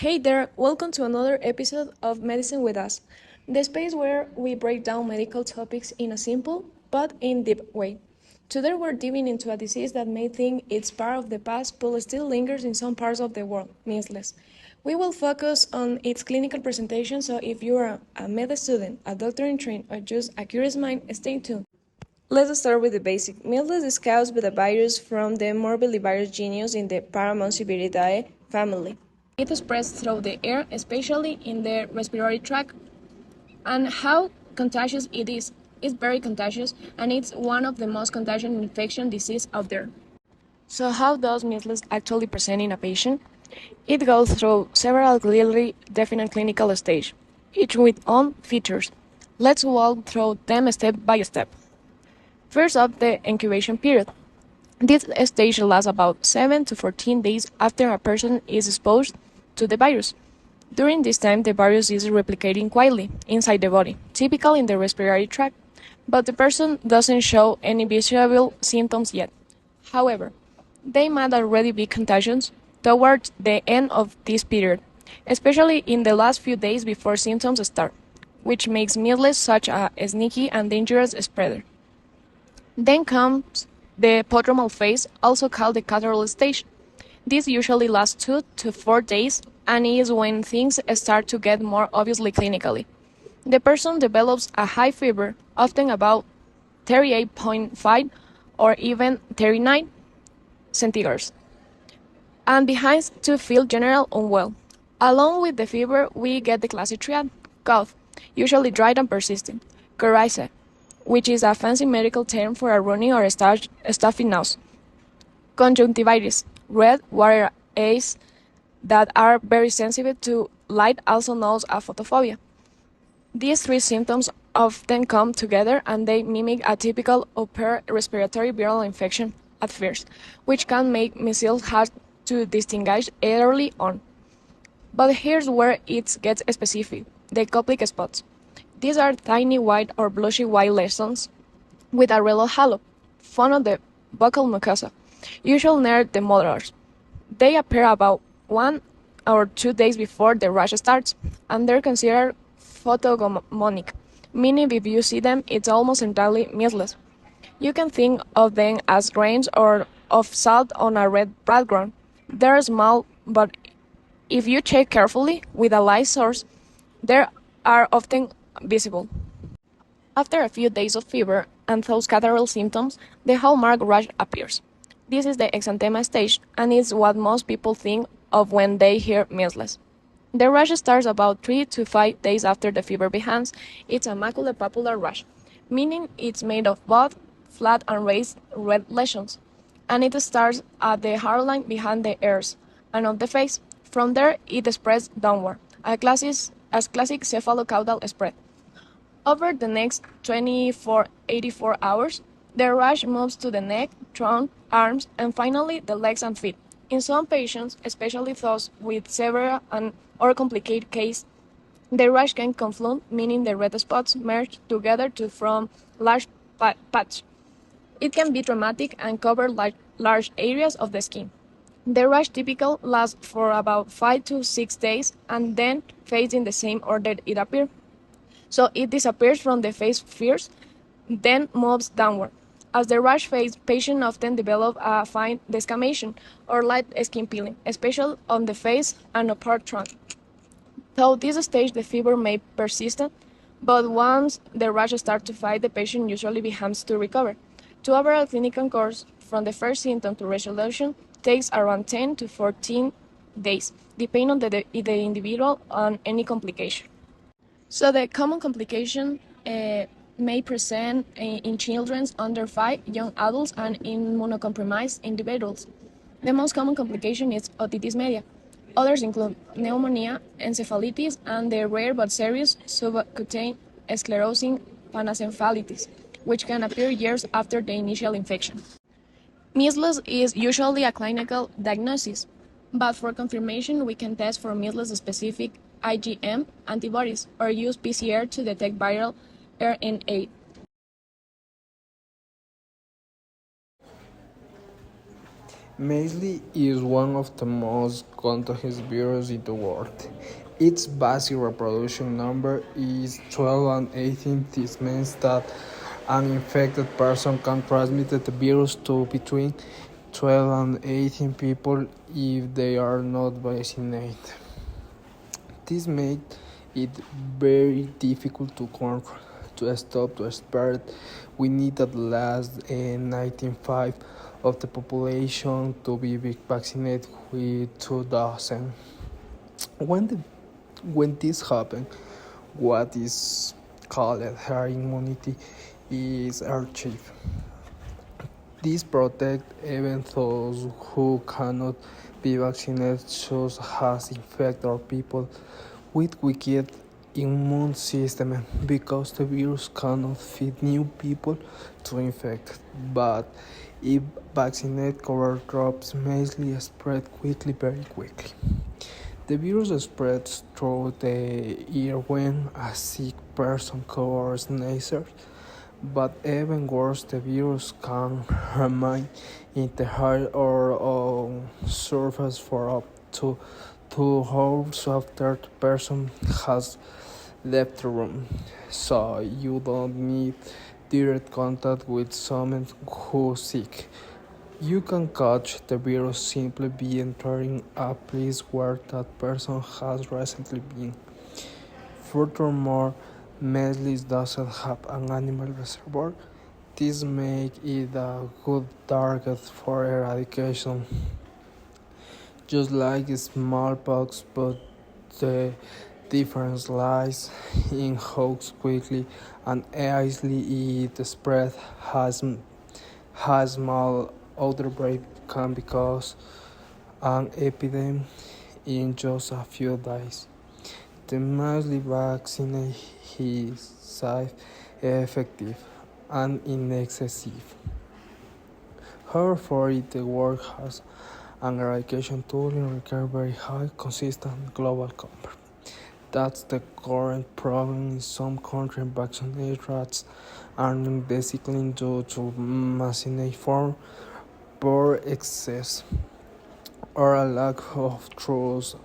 Hey there, welcome to another episode of Medicine with Us, the space where we break down medical topics in a simple but in deep way. Today we're diving into a disease that may think it's part of the past but still lingers in some parts of the world, measles. We will focus on its clinical presentation, so if you are a med student, a doctor in training, or just a curious mind, stay tuned. Let's start with the basic. Measles is caused by a virus from the morbillivirus genus in the Paramonciviridae family. It spreads through the air, especially in the respiratory tract. And how contagious it is? It's very contagious, and it's one of the most contagious infection disease out there. So how does measles actually present in a patient? It goes through several clearly defined clinical stages, each with own features. Let's walk through them step by step. First up, the incubation period. This stage lasts about 7 to 14 days after a person is exposed to the virus. During this time, the virus is replicating quietly inside the body, typically in the respiratory tract, but the person doesn't show any visible symptoms yet. However, they might already be contagious towards the end of this period, especially in the last few days before symptoms start, which makes measles such a sneaky and dangerous spreader. Then comes the prodromal phase, also called the catarrhal stage. This usually lasts 2 to 4 days and is when things start to get more obviously clinically. The person develops a high fever, often about 38.5 or even 39 centigrades, and begins to feel general unwell. Along with the fever, we get the classic triad: cough, usually dry and persistent; coryza, which is a fancy medical term for a runny or stuffy nose; conjunctivitis, red water eyes that are very sensitive to light, also known as photophobia. These three symptoms often come together and they mimic a typical upper respiratory viral infection at first, which can make measles hard to distinguish early on. But here's where it gets specific: the Koplik spots. These are tiny white or blushy white lesions with a yellow halo, found on the buccal mucosa, usually near the molars. They appear about 1 or 2 days before the rash starts, and they're considered photognomonic, meaning if you see them, it's almost entirely measless. You can think of them as grains or of salt on a red background. They're small, but if you check carefully with a light source, they are often visible. After a few days of fever and those catarrhal symptoms, the hallmark rash appears. This is the exanthema stage, and it's what most people think of when they hear measles. The rash starts about 3 to 5 days after the fever begins. It's a maculopapular rash, meaning it's made of both flat and raised red lesions, and it starts at the hairline behind the ears and of the face. From there, it spreads downward, a classic cephalocaudal spread. Over the next 84 hours, the rash moves to the neck, trunk, arms, and finally the legs and feet. In some patients, especially those with severe or complicated case, the rash can conflude, meaning the red spots merge together to form large patch. It can be dramatic and cover large areas of the skin. The rash typically lasts for about 5 to 6 days and then fades in the same order it appeared. So it disappears from the face first, then moves downward. As the rash fades, patients often develop a fine desquamation or light skin peeling, especially on the face and upper trunk. Through this stage, the fever may persist, but once the rash starts to fade, the patient usually begins to recover. The overall clinical course from the first symptom to resolution takes around 10 to 14 days, depending on the individual and any complication. So the common complication may present in children under 5, young adults, and immunocompromised individuals. The most common complication is otitis media. Others include pneumonia, encephalitis, and the rare but serious subcutaneous sclerosing panencephalitis, which can appear years after the initial infection. Measles is usually a clinical diagnosis, but for confirmation we can test for measles-specific IgM antibodies or use PCR to detect viral RNA. Measles is one of the most contagious viruses in the world. Its basic reproduction number is 12 and 18. This means that an infected person can transmit the virus to between 12 and 18 people if they are not vaccinated. This makes it very difficult to control. To stop the spread, we need at least 95 of the population to be vaccinated with 2,000. When, the, when this happens, what is called herd immunity is achieved. This protects even those who cannot be vaccinated, such as infected people with weak immune system, because the virus cannot fit new people to infect. But if vaccinated cover drops, measles spread quickly, very quickly. The virus spreads through the air when a sick person covers sneezes, but even worse, the virus can remain in the air or on surface for up to 2 hours after the person has left the room. So you don't need direct contact with someone who's sick. You can catch the virus simply by entering a place where that person has recently been. Furthermore, measles doesn't have an animal reservoir. This makes it a good target for eradication, just like smallpox, but the difference lies in how quickly and easily it spreads. Has small outbreak can cause an epidemic in just a few days. The measles vaccine is safe, effective, and inexpensive. However, the work has an eradication tool and requires very high, consistent global comfort. That's the current problem in some countries. Vaccinated rats are basically due to vaccination form, poor access, or a lack of trust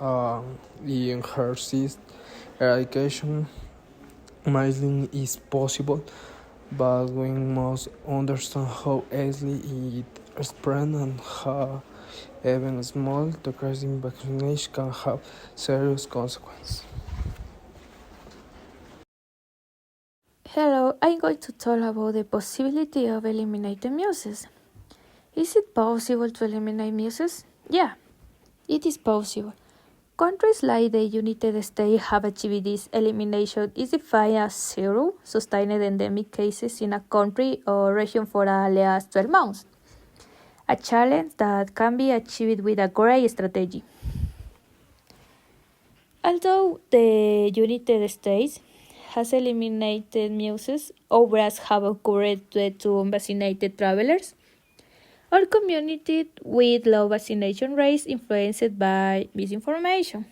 in her system. Eradication measles is possible, but we must understand how easily it spreads and how even small decreasing vaccination can have serious consequences. Hello, I'm going to talk about the possibility of eliminating muses. Is it possible to eliminate muses? Yeah, it is possible. Countries like the United States have achieved this elimination is defined as zero sustained endemic cases in a country or region for at least 12 months. A challenge that can be achieved with a great strategy. Although the United States has eliminated muses, outbreaks have occurred due to unvaccinated travelers or communities with low vaccination rates influenced by misinformation.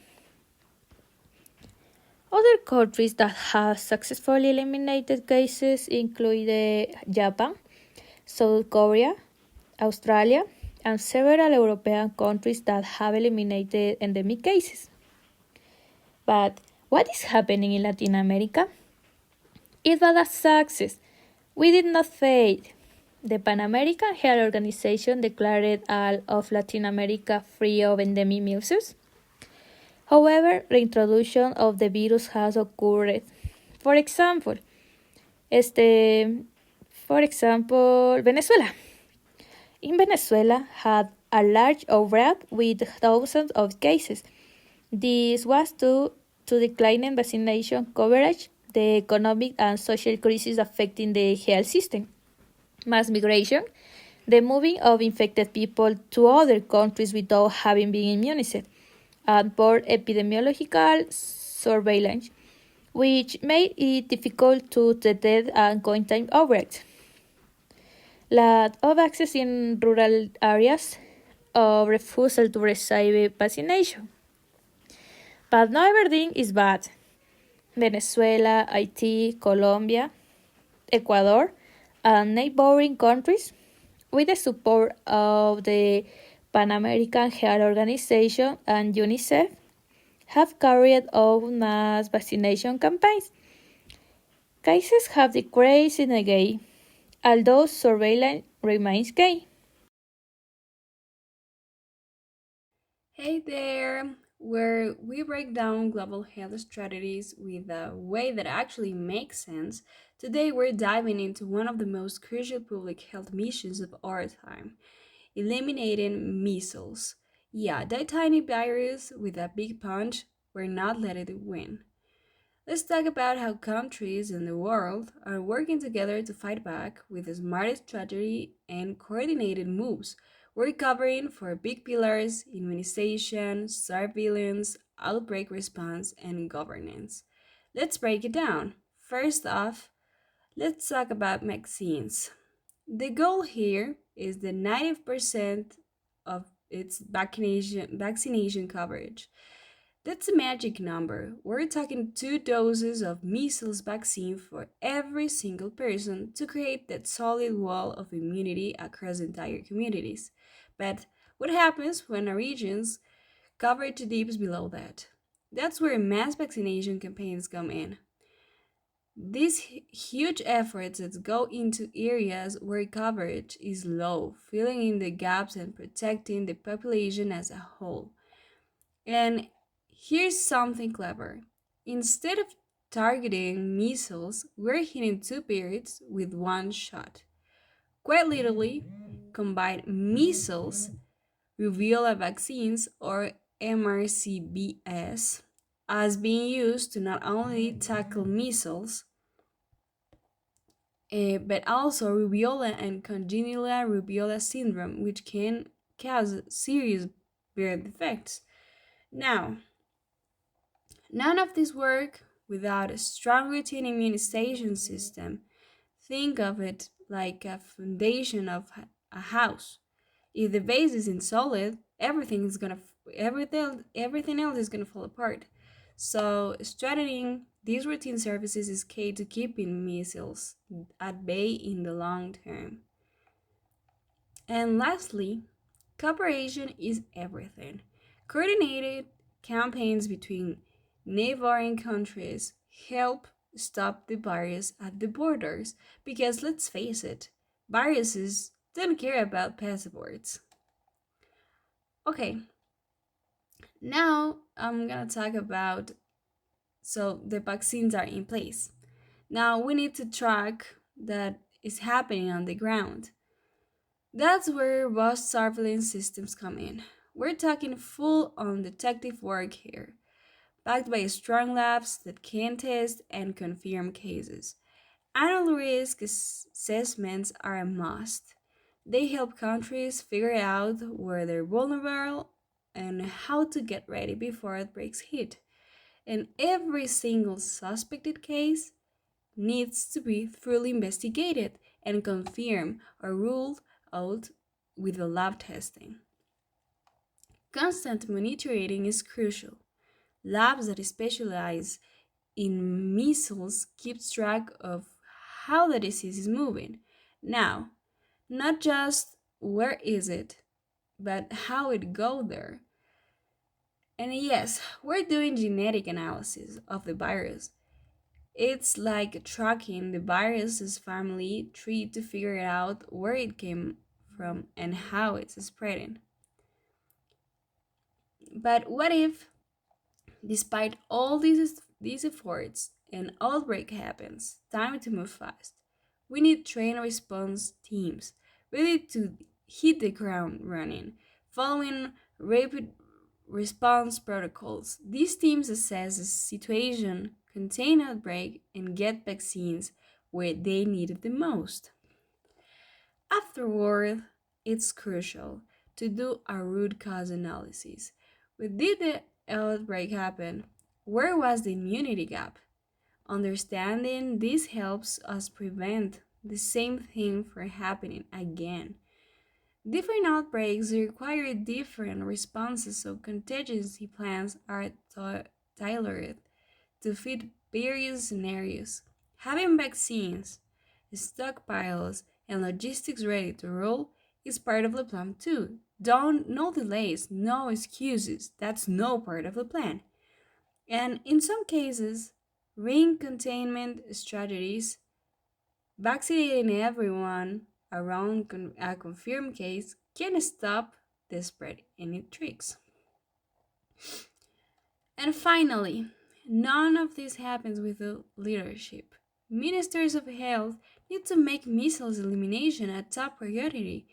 Other countries that have successfully eliminated cases include Japan, South Korea, Australia, and several European countries that have eliminated endemic cases. But what is happening in Latin America? It was a success. We did not fail. The Pan American Health Organization declared all of Latin America free of endemic muses. However, reintroduction of the virus has occurred. For example, Venezuela. In Venezuela had a large outbreak with thousands of cases. This was due to declining vaccination coverage, the economic and social crisis affecting the health system, mass migration, the moving of infected people to other countries without having been immunized, and poor epidemiological surveillance, which made it difficult to detect and contain outbreaks. Lack of access in rural areas, or refusal to receive vaccination. But not everything is bad. Venezuela, Haiti, Colombia, Ecuador, and neighboring countries, with the support of the Pan American Health Organization, and UNICEF have carried out mass vaccination campaigns. Cases have decreased in again, although surveillance remains key. Hey there, where we break down global health strategies with a way that actually makes sense. Today, we're diving into one of the most crucial public health missions of our time, eliminating measles. Yeah, that tiny virus with a big punch, we're not letting it win. Let's talk about how countries in the world are working together to fight back with the smart strategy and coordinated moves. We're covering four big pillars: immunization, surveillance, outbreak response, and governance. Let's break it down. First off, let's talk about vaccines. The goal here is the 90% of its vaccination coverage. That's a magic number. We're talking 2 doses of measles vaccine for every single person to create that solid wall of immunity across entire communities. But what happens when a region's coverage dips below that? That's where mass vaccination campaigns come in. These huge efforts that go into areas where coverage is low, filling in the gaps and protecting the population as a whole. And here's something clever. Instead of targeting measles, we're hitting two periods with one shot. Quite literally, combine measles, rubella vaccines, or MRCBS, as being used to not only tackle measles, but also rubella and congenital rubella syndrome, which can cause serious birth defects. Now, none of this work without a strong routine immunization system. Think of it like a foundation of a house. If the base isn't solid, everything else is gonna fall apart. So strengthening these routine services is key to keeping measles at bay in the long term. And lastly, cooperation is everything. Coordinated campaigns between neighboring countries help stop the virus at the borders because let's face it, viruses don't care about passports. Okay, now I'm gonna talk about so the vaccines are in place. Now we need to track that is happening on the ground. That's where robust surveillance systems come in. We're talking full on detective work here, backed by strong labs that can test and confirm cases. Annual risk assessments are a must. They help countries figure out where they're vulnerable and how to get ready before outbreaks hit. And every single suspected case needs to be fully investigated and confirmed or ruled out with the lab testing. Constant monitoring is crucial. Labs that specialize in measles keeps track of how the disease is moving. Now, not just where is it, but how it go there. And yes, we're doing genetic analysis of the virus. It's like tracking the virus's family tree to figure out where it came from and how it's spreading. But what if, despite all these efforts, an outbreak happens? Time to move fast. We need trained response teams ready to hit the ground running, following rapid response protocols. These teams assess the situation, contain outbreak, and get vaccines where they need it the most. Afterward, it's crucial to do a root cause analysis. When did the outbreak happen? Where was the immunity gap? Understanding this helps us prevent the same thing from happening again. Different outbreaks require different responses, so contingency plans are tailored to fit various scenarios. Having vaccines, stockpiles, and logistics ready to roll is part of the plan too. Don't no delays, no excuses. That's no part of the plan. And in some cases, ring containment strategies, vaccinating everyone around a confirmed case, can stop the spread in it tricks. And finally, none of this happens without leadership. Ministers of health need to make measles elimination a top priority,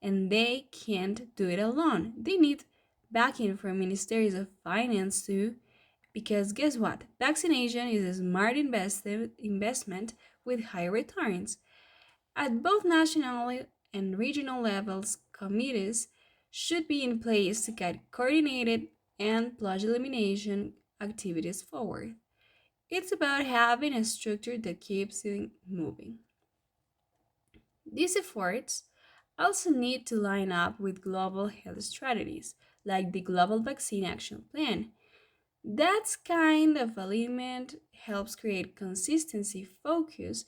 and they can't do it alone. They need backing from ministries of finance too, because guess what? Vaccination is a smart investment with high returns. At both national and regional levels, committees should be in place to guide coordinated and plug elimination activities forward. It's about having a structure that keeps it moving. These efforts also need to line up with global health strategies, like the Global Vaccine Action Plan. That kind of alignment helps create consistency, focus,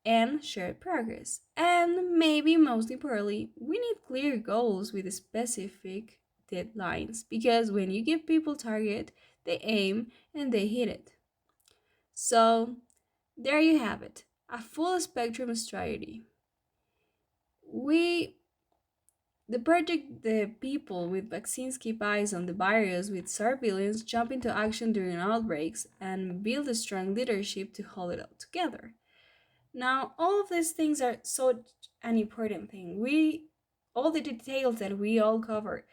and shared progress. And maybe most importantly, we need clear goals with specific deadlines because when you give people target, they aim and they hit it. So, there you have it, a full spectrum strategy. We the people with vaccines keep eyes on the virus with surveillance, jump into action during outbreaks, and build a strong leadership to hold it all together. Now, all of these things are so an important thing. All the details that we all cover,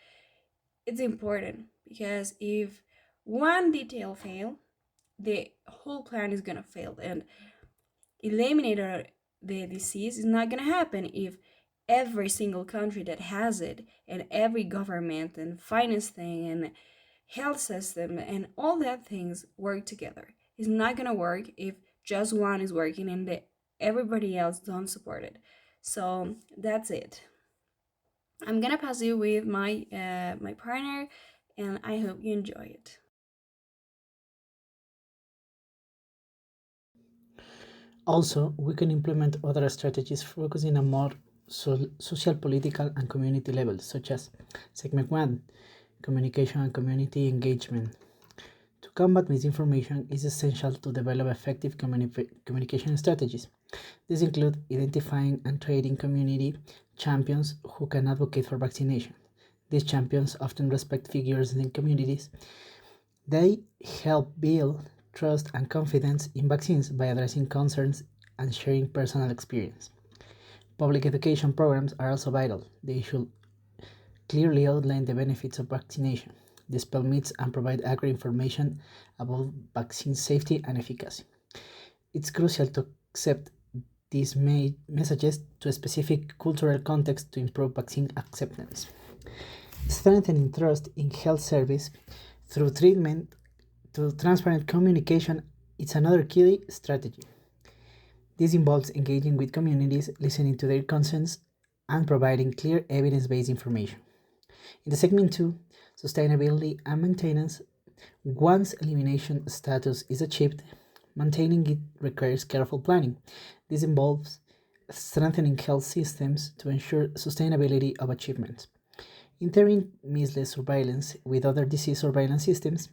it's important because if one detail fail, the whole plan is gonna fail, and eliminate the disease is not gonna happen if every single country that has it and every government and finance thing and health system and all that things work together. It's not gonna work if just one is working and everybody else don't support it. So that's it. I'm gonna pass you with my partner, and I hope you enjoy it. Also, we can implement other strategies focusing on more social, political, and community levels, such as segment 1, communication and community engagement. To combat misinformation, it is essential to develop effective communication strategies. These include identifying and training community champions who can advocate for vaccination. These champions often respect figures in communities. They help build trust and confidence in vaccines by addressing concerns and sharing personal experience. Public education programs are also vital. They should clearly outline the benefits of vaccination, dispel myths, and provide accurate information about vaccine safety and efficacy. It's crucial to accept these messages to a specific cultural context to improve vaccine acceptance. Strengthening trust in health service through treatment to transparent communication is another key strategy. This involves engaging with communities, listening to their concerns, and providing clear evidence based information. In the segment 2, sustainability and maintenance, once elimination status is achieved, maintaining it requires careful planning. This involves strengthening health systems to ensure sustainability of achievements. Interim measles surveillance with other disease surveillance systems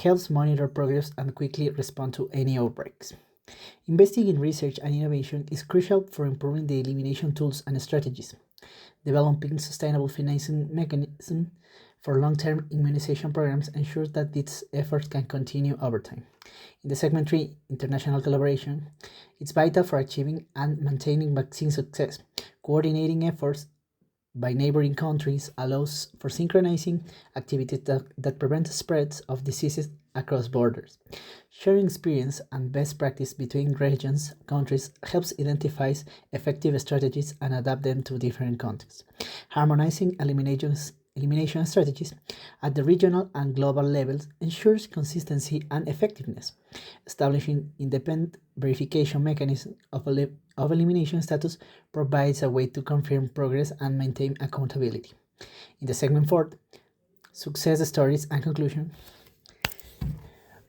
helps monitor progress and quickly respond to any outbreaks. Investing in research and innovation is crucial for improving the elimination tools and strategies. Developing sustainable financing mechanisms for long-term immunization programs ensures that these efforts can continue over time. In the segment 3, international collaboration, it's vital for achieving and maintaining vaccine success. Coordinating efforts by neighboring countries allows for synchronizing activities that prevent spreads of diseases across borders. Sharing experience and best practice between regions, countries helps identify effective strategies and adapt them to different contexts. Harmonizing elimination strategies at the regional and global levels ensures consistency and effectiveness. Establishing independent verification mechanisms of elimination status provides a way to confirm progress and maintain accountability. In the segment 4, success stories and conclusion,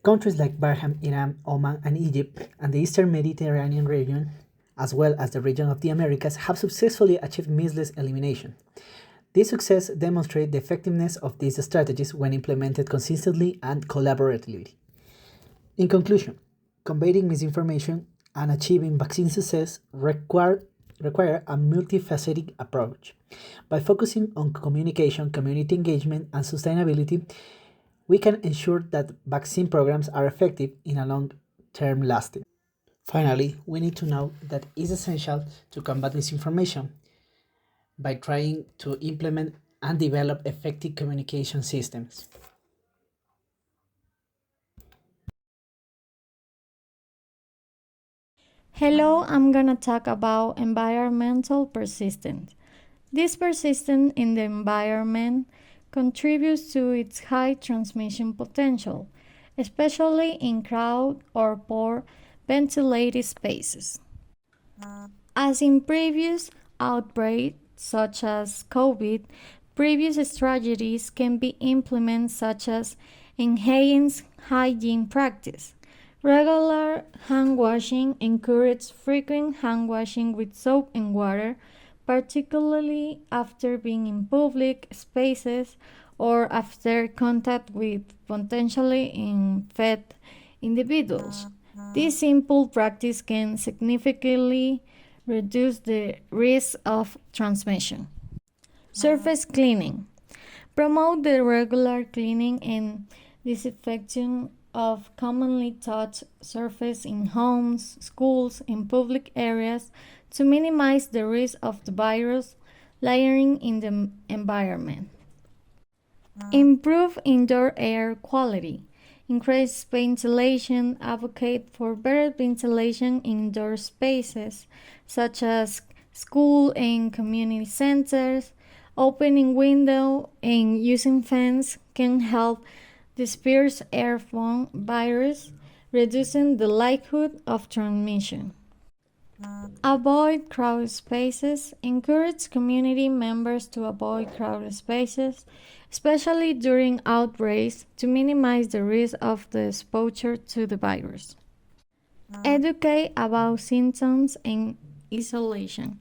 countries like Bahrain, Iran, Oman, and Egypt, and the Eastern Mediterranean region, as well as the region of the Americas, have successfully achieved measles elimination. This success demonstrates the effectiveness of these strategies when implemented consistently and collaboratively. In conclusion, combating misinformation and achieving vaccine success require a multifaceted approach. By focusing on communication, community engagement, and sustainability, we can ensure that vaccine programs are effective in a long term lasting. Finally, we need to know that it's essential to combat misinformation by trying to implement and develop effective communication systems. Hello, I'm gonna talk about environmental persistence. This persistence in the environment contributes to its high transmission potential, especially in crowded or poor ventilated spaces. As in previous outbreaks, such as COVID, previous strategies can be implemented, such as enhanced hygiene practice. Regular hand washing encourages frequent hand washing with soap and water, particularly after being in public spaces or after contact with potentially infected individuals. This simple practice can significantly reduce the risk of transmission. Surface cleaning. Promote the regular cleaning and disinfection of commonly touched surfaces in homes, schools, and public areas to minimize the risk of the virus layering in the environment. Improve indoor air quality. Increase ventilation. Advocate for better ventilation in indoor spaces, such as school and community centers. Opening window and using fans can help disperse airborne virus, reducing the likelihood of transmission. Avoid crowded spaces. Encourage community members to avoid crowded spaces, especially during outbreaks, to minimize the risk of the exposure to the virus. Educate about symptoms and isolation.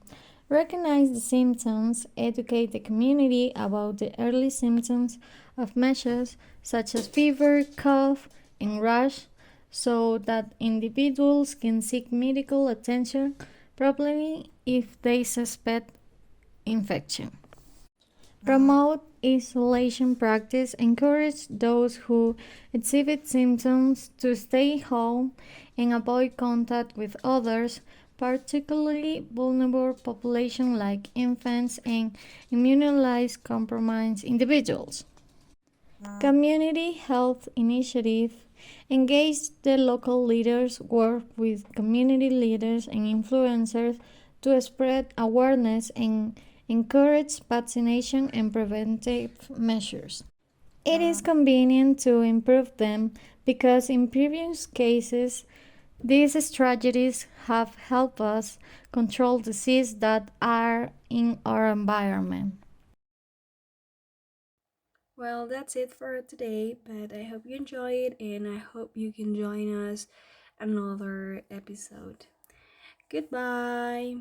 Recognize the symptoms, educate the community about the early symptoms of measures such as fever, cough, and rash, so that individuals can seek medical attention properly if they suspect infection. Promote isolation practice. Encourage those who exhibit symptoms to stay home and avoid contact with others, particularly vulnerable populations like infants and immunized compromised individuals. Community health initiative. Engage the local leaders, work with community leaders and influencers to spread awareness and encourage vaccination and preventive measures. It is convenient to improve them because in previous cases, these strategies have helped us control diseases that are in our environment. Well, that's it for today, but I hope you enjoyed and I hope you can join us another episode. Goodbye.